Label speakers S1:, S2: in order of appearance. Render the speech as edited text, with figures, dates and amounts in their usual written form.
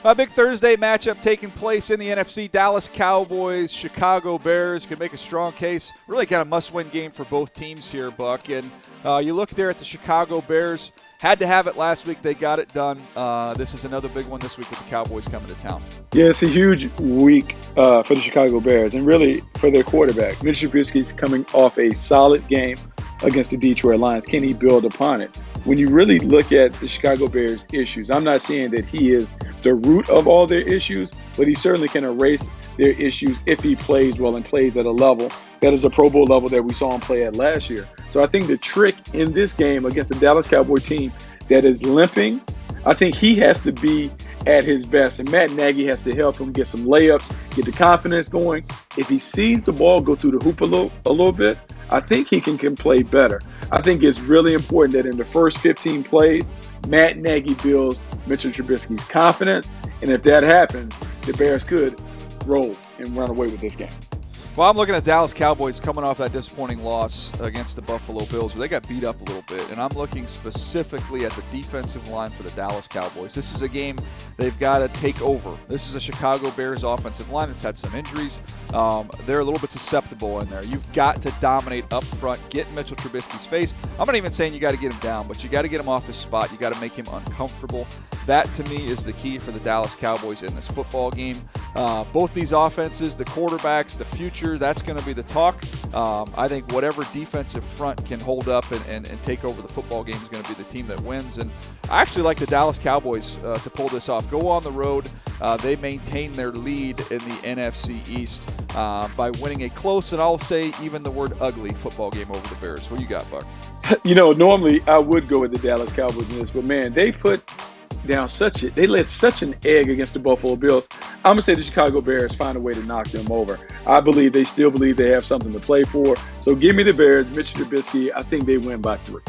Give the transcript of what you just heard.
S1: A big Thursday matchup taking place in the NFC. Dallas Cowboys, Chicago Bears can make a strong case. Really kind of must-win game for both teams here, Buck. And you look there at the Chicago Bears. Had to have it last week. They got it done. This is another big one this week with the Cowboys coming to town.
S2: Yeah, it's a huge week for the Chicago Bears and really for their quarterback. Mitch Trubisky's coming off a solid game against the Detroit Lions. Can he build upon it? When you really look at the Chicago Bears' issues, I'm not saying that he is the root of all their issues, but he certainly can erase their issues if he plays well and plays at a level that is a Pro Bowl level that we saw him play at last year. So I think the trick in this game against the Dallas Cowboy team that is limping, I think he has to be at his best. And Matt Nagy has to help him get some layups, get the confidence going. If he sees the ball go through the hoop a little bit, I think he can play better. I think it's really important that in the first 15 plays, Matt Nagy builds Mitchell Trubisky's confidence. And if that happens, the Bears could roll and run away with this game.
S1: Well, I'm looking at Dallas Cowboys coming off that disappointing loss against the Buffalo Bills, where they got beat up a little bit. And I'm looking specifically at the defensive line for the Dallas Cowboys. This is a game they've got to take over. This is a Chicago Bears offensive line that's had some injuries. They're a little bit susceptible in there. You've got to dominate up front, get Mitchell Trubisky's face. I'm not even saying you got to get him down, but you got to get him off his spot. You got to make him uncomfortable. That, to me, is the key for the Dallas Cowboys in this football game. Both these offenses, the quarterbacks, the future, that's going to be the talk. I think whatever defensive front can hold up and take over the football game is going to be the team that wins. And I actually like the Dallas Cowboys to pull this off. Go on the road. They maintain their lead in the NFC East by winning a close, and I'll say even the word ugly football game over the Bears. What you got, Buck?
S2: You know, normally I would go with the Dallas Cowboys in this, but man, they laid such an egg against the Buffalo Bills. I'm going to say the Chicago Bears find a way to knock them over. They still believe they have something to play for. So give me the Bears, Mitch Trubisky. I think they win by 3.